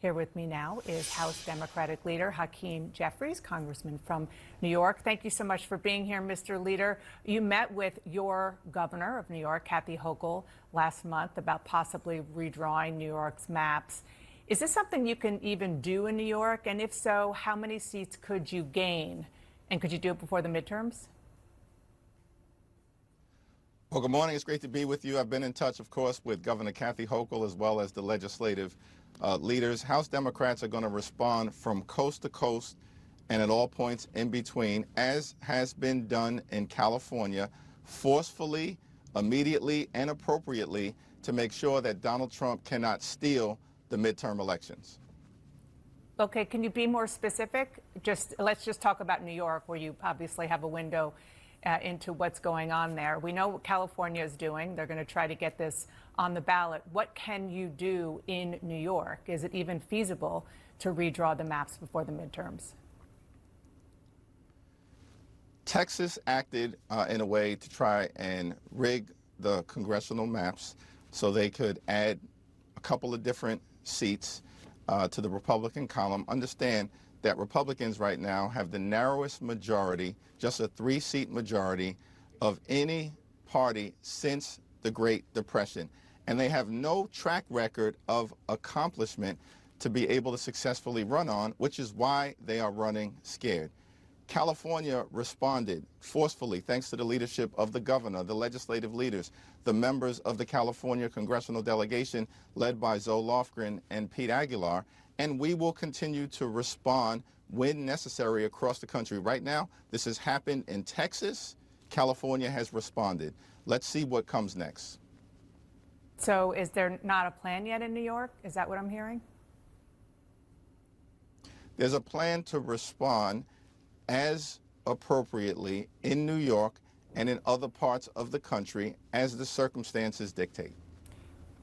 Here with me now is House Democratic Leader Hakeem Jeffries, Congressman from New York. Thank you so much for being here, Mr. Leader. You met with your governor of New York, Kathy Hochul, last month about possibly redrawing New York's maps. Is this something you can even do in New York? And if so, how many seats could you gain? And could you do it before the midterms? Well, good morning. It's great to be with you. I've been in touch, of course, with Governor Kathy Hochul as well as the legislative leaders. House Democrats are going to respond from coast to coast and at all points in between, as has been done in California, forcefully, immediately, and appropriately to make sure that Donald Trump cannot steal the midterm elections. Okay, can you be more specific? Let's just talk about New York, where you obviously have a window into what's going on there. We know what California is doing. They're going to try to get this on the ballot. What can you do in New York? Is it even feasible to redraw the maps before the midterms? Texas acted in a way to try and rig the congressional maps so they could add a couple of different seats to the Republican column. Understand that Republicans right now have the narrowest majority, just a 3-seat majority, of any party since the Great Depression. And they have no track record of accomplishment to be able to successfully run on, which is why they are running scared. California responded forcefully, thanks to the leadership of the governor, the legislative leaders, the members of the California congressional delegation led by Zoe Lofgren and Pete Aguilar, and we will continue to respond when necessary across the country. Right now, this has happened in Texas. California has responded. Let's see what comes next. So is there not a plan yet in New York? Is that what I'm hearing? There's a plan to respond as appropriately in New York and in other parts of the country as the circumstances dictate.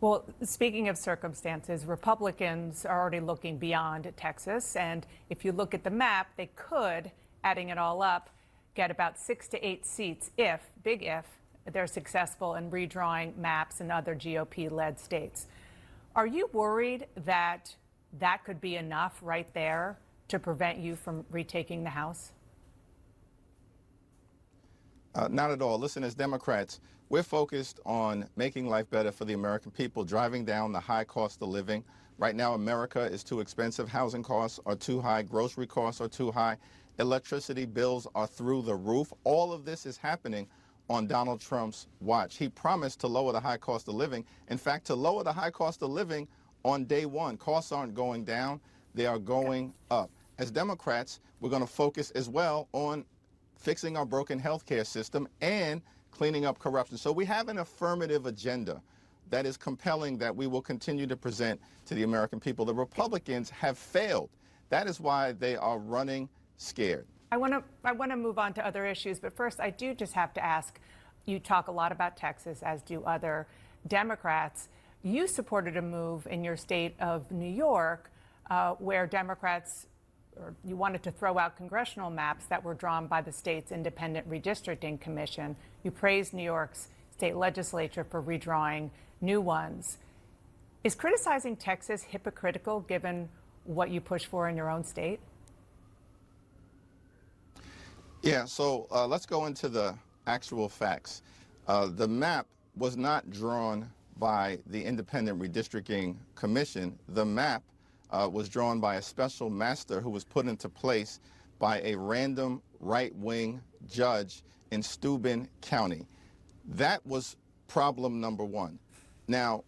Well, speaking of circumstances, Republicans are already looking beyond Texas. And if you look at the map, they could, adding it all up, get about 6 to 8 seats if, big if, they're successful in redrawing maps in other GOP-led states. Are you worried that that could be enough right there to prevent you from retaking the House? Not at all. Listen, as Democrats, we're focused on making life better for the American people, driving down the high cost of living. Right now, America is too expensive. Housing costs are too high. Grocery costs are too high. Electricity bills are through the roof. All of this is happening on Donald Trump's watch. He promised to lower the high cost of living. In fact, to lower the high cost of living on day one. Costs aren't going down. They are going up. As Democrats, we're going to focus as well on fixing our broken health care system and cleaning up corruption. So we have an affirmative agenda that is compelling that we will continue to present to the American people. The Republicans have failed. That is why they are running scared. I want to move on to other issues, but first I do just have to ask, you talk a lot about Texas, as do other Democrats. You supported a move in your state of New York where Democrats, or you wanted to throw out congressional maps that were drawn by the state's independent redistricting commission. You praised New York's state legislature for redrawing new ones. Is criticizing Texas hypocritical given what you push for in your own state? Yeah, so let's go into the actual facts. The map was not drawn by the independent redistricting commission. The map was drawn by a special master who was put into place by a random right-wing judge in Steuben County. That was problem number one. Now,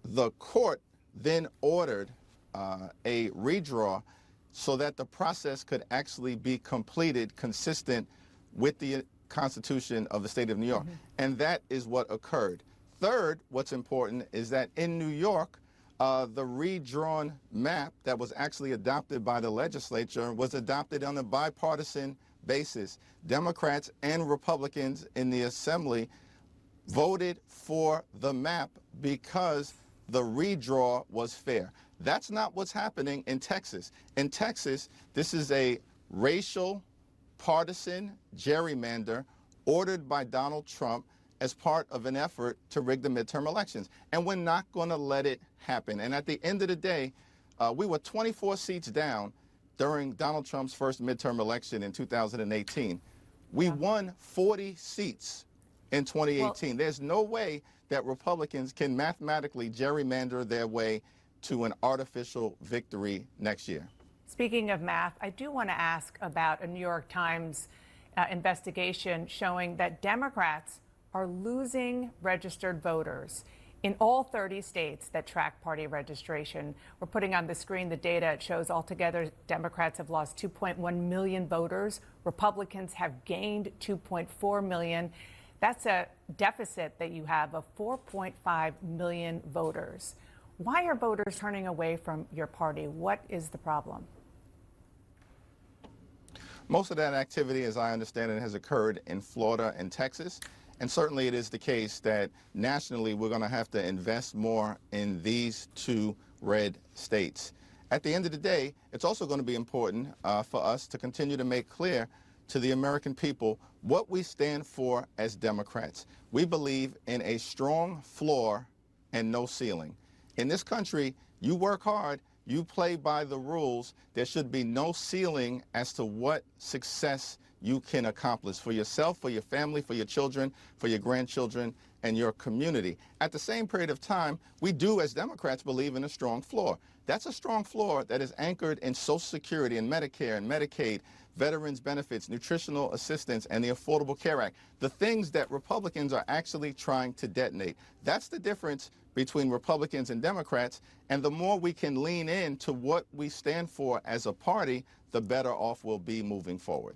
the court then ordered a redraw so that the process could actually be completed consistent with the Constitution of the state of New York. And that is what occurred. Third, what's important is that in New York, the redrawn map that was actually adopted by the legislature was adopted on a bipartisan basis. Democrats and Republicans in the Assembly voted for the map because the redraw was fair. That's not what's happening in Texas. In Texas, this is a racial, partisan gerrymander ordered by Donald Trump as part of an effort to rig the midterm elections. And we're not going to let it happen. And at the end of the day, We were 24 seats down during Donald Trump's first midterm election in 2018. We won 40 seats in 2018. There's no way that Republicans can mathematically gerrymander their way to an artificial victory next year. Speaking of math, I do want to ask about a New York Times investigation showing that Democrats are losing registered voters in all 30 states that track party registration. We're putting on the screen the data. It shows altogether Democrats have lost 2.1 million voters. Republicans have gained 2.4 million. That's a deficit that you have of 4.5 million voters. Why are voters turning away from your party? What is the problem? Most of that activity, as I understand it, has occurred in Florida and Texas. And certainly it is the case that nationally we're going to have to invest more in these two red states. At the end of the day, it's also going to be important for us to continue to make clear to the American people what we stand for as Democrats. We believe in a strong floor and no ceiling. In this country, you work hard, you play by the rules. There should be no ceiling as to what success you can accomplish for yourself, for your family, for your children, for your grandchildren, and your community. At the same period of time, we do, as Democrats, believe in a strong floor. That's a strong floor that is anchored in Social Security and Medicare and Medicaid, veterans benefits, nutritional assistance, and the Affordable Care Act, the things that Republicans are actually trying to detonate. That's the difference between Republicans and Democrats, and the more we can lean into what we stand for as a party, the better off we'll be moving forward.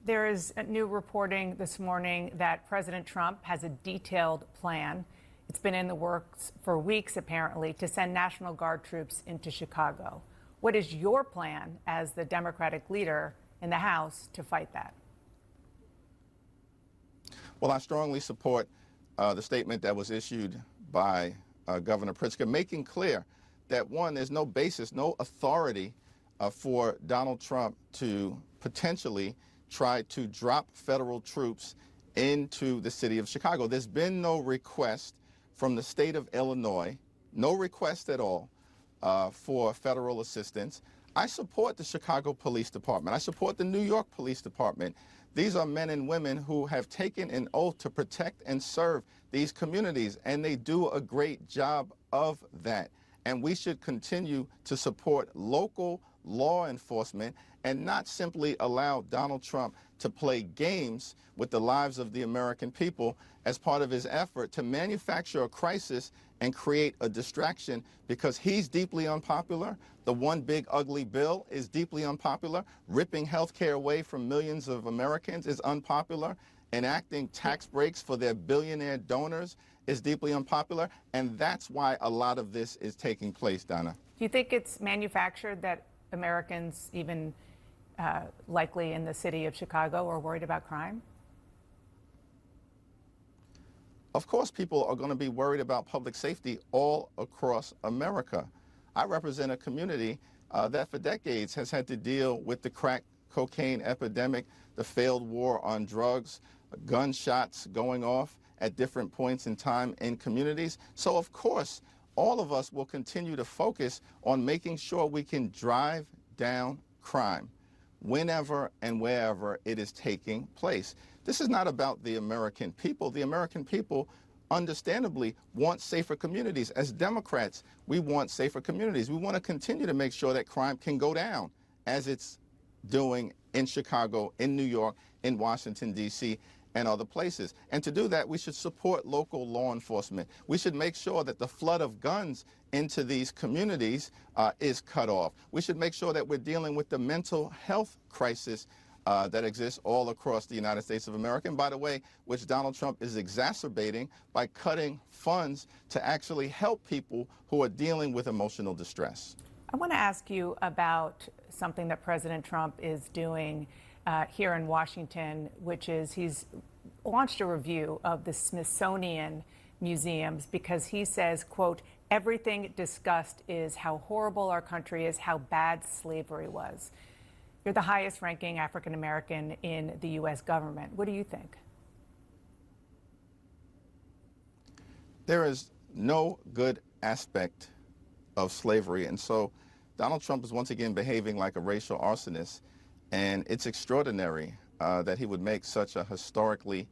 There is a new reporting this morning that President Trump has a detailed plan. It's been in the works for weeks, apparently, to send National Guard troops into Chicago. What is your plan as the Democratic leader in the House to fight that? Well, I strongly support the statement that was issued by Governor Pritzker, making clear that, one, there's no basis, no authority for Donald Trump to potentially try to drop federal troops into the city of Chicago. There's been no request from the state of Illinois, no request at all for federal assistance. I support the Chicago Police Department. I support the New York Police Department. These are men and women who have taken an oath to protect and serve these communities, and they do a great job of that. And we should continue to support local law enforcement and not simply allow Donald Trump to play games with the lives of the American people as part of his effort to manufacture a crisis and create a distraction, because he's deeply unpopular. The one big ugly bill is deeply unpopular. Ripping health care away from millions of Americans is unpopular. Enacting tax breaks for their billionaire donors is deeply unpopular. And that's why a lot of this is taking place, Donna. Do you think it's manufactured that Americans, even likely in the city of Chicago, are worried about crime? Of course, people are going to be worried about public safety all across America. I represent a community that for decades has had to deal with the crack cocaine epidemic, the failed war on drugs, gunshots going off at different points in time in communities. So, of course, all of us will continue to focus on making sure we can drive down crime whenever and wherever it is taking place. This is not about the American people. The American people understandably want safer communities. As Democrats, we want safer communities. We want to continue to make sure that crime can go down as it's doing in Chicago, in New York, in Washington, D.C., and other places. And to do that, we should support local law enforcement. We should make sure that the flood of guns into these communities is cut off. We should make sure that we're dealing with the mental health crisis that exists all across the United States of America, and by the way, which Donald Trump is exacerbating by cutting funds to actually help people who are dealing with emotional distress. I want to ask you about something that President Trump is doing here in Washington, which is he's launched a review of the Smithsonian museums because he says, quote, everything discussed is how horrible our country is, how bad slavery was. You're the highest ranking African American in the U.S. government. What do you think? There is no good aspect of slavery, and so Donald Trump is once again behaving like a racial arsonist, and it's extraordinary that he would make such a historically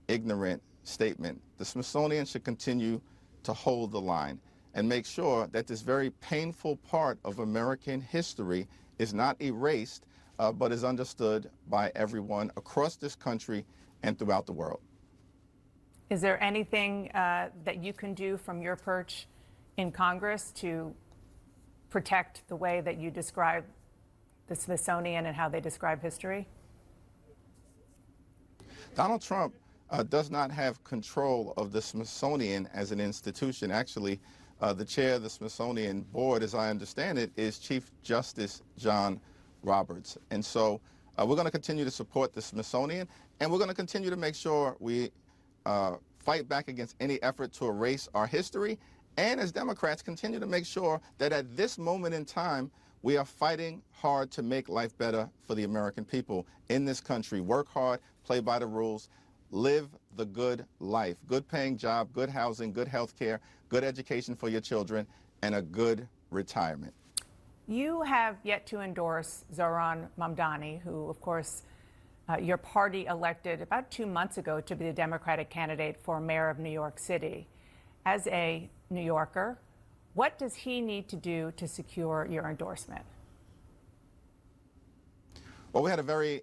ignorant statement. The Smithsonian should continue to hold the line and make sure that this very painful part of American history is not erased, but is understood by everyone across this country and throughout the world. Is there anything that you can do from your perch in Congress to protect the way that you describe the Smithsonian and how they describe history? Donald Trump does not have control of the Smithsonian as an institution. Actually, the chair of the Smithsonian board, as I understand it, is Chief Justice John Roberts. And so we're going to continue to support the Smithsonian, and we're going to continue to make sure we fight back against any effort to erase our history, and as Democrats continue to make sure that at this moment in time, we are fighting hard to make life better for the American people in this country. Work hard, play by the rules, live the good life. Good paying job, good housing, good health care, good education for your children, and a good retirement. You have yet to endorse Zohran Mamdani, who, of course, your party elected about 2 months ago to be the Democratic candidate for mayor of New York City. As a New Yorker, what does he need to do to secure your endorsement? Well, we had a very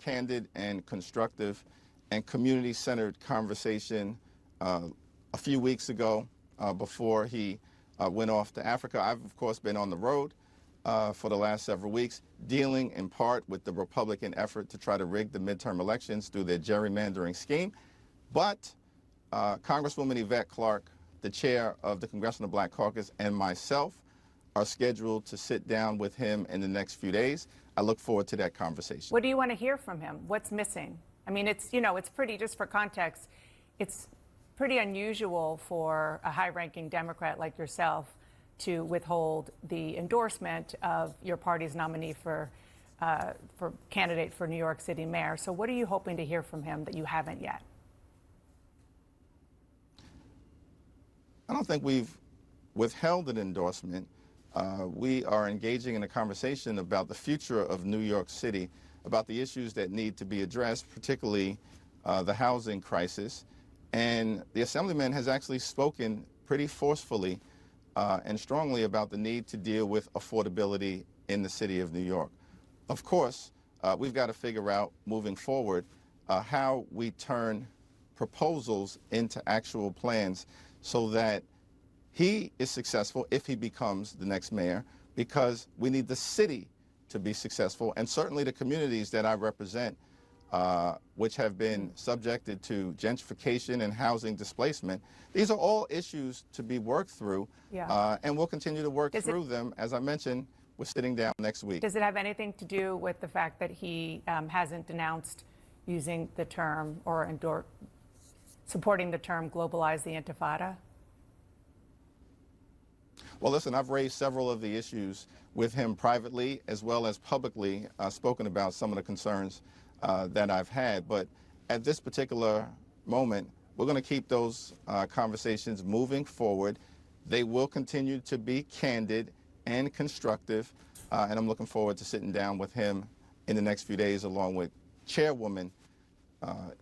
candid and constructive and community-centered conversation a few weeks ago before he went off to Africa. I've, of course, been on the road for the last several weeks, dealing in part with the Republican effort to try to rig the midterm elections through their gerrymandering scheme. But Congresswoman Yvette Clarke, the chair of the Congressional Black Caucus, and myself are scheduled to sit down with him in the next few days. I look forward to that conversation. What do you want to hear from him? What's missing? I mean, it's, you know, it's pretty, just for context, it's pretty unusual for a high-ranking Democrat like yourself to withhold the endorsement of your party's nominee for candidate for New York City mayor. So what are you hoping to hear from him that you haven't yet? I don't think we've withheld an endorsement. We are engaging in a conversation about the future of New York City, about the issues that need to be addressed, particularly the housing crisis. And the Assemblyman has actually spoken pretty forcefully and strongly about the need to deal with affordability in the city of New York. Of course, we've got to figure out moving forward how we turn proposals into actual plans so that he is successful if he becomes the next mayor, because we need the city to be successful, and certainly the communities that I represent, which have been subjected to gentrification and housing displacement. These are all issues to be worked through, and we'll continue to work through them. As I mentioned, we're sitting down next week. Does it have anything to do with the fact that he hasn't denounced using the term or supporting the term globalize the Intifada? Well, listen, I've raised several of the issues with him privately as well as publicly, spoken about some of the concerns that I've had. But at this particular moment, we're going to keep those conversations moving forward. They will continue to be candid and constructive, and I'm looking forward to sitting down with him in the next few days, along with Chairwoman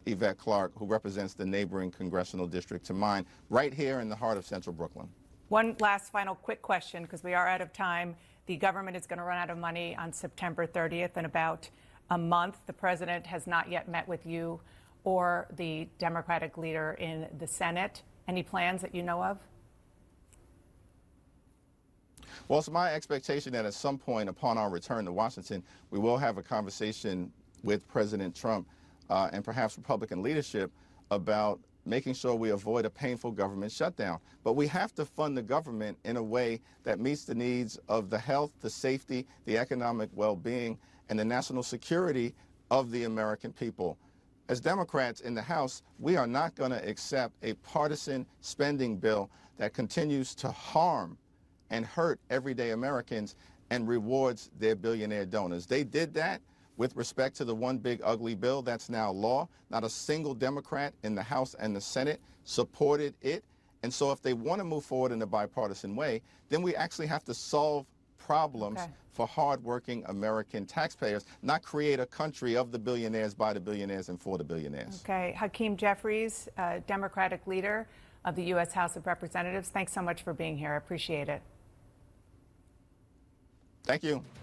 Yvette Clarke, who represents the neighboring congressional district to mine, right here in the heart of central Brooklyn. One last final quick question, because we are out of time. The government is going to run out of money on September 30th in about a month. The president has not yet met with you or the Democratic leader in the Senate. Any plans that you know of? Well, it's my expectation that at some point upon our return to Washington, we will have a conversation with President Trump and perhaps Republican leadership about making sure we avoid a painful government shutdown. But we have to fund the government in a way that meets the needs of the health, the safety, the economic well-being, and the national security of the American people. As Democrats in the House, we are not going to accept a partisan spending bill that continues to harm and hurt everyday Americans and rewards their billionaire donors. They did that with respect to the one big ugly bill that's now law. Not a single Democrat in the House and the Senate supported it. And so if they want to move forward in a bipartisan way, then we actually have to solve problems Okay. for hardworking American taxpayers, not create a country of the billionaires, by the billionaires, and for the billionaires. Okay. Hakeem Jeffries, Democratic leader of the U.S. House of Representatives, thanks so much for being here. I appreciate it. Thank you.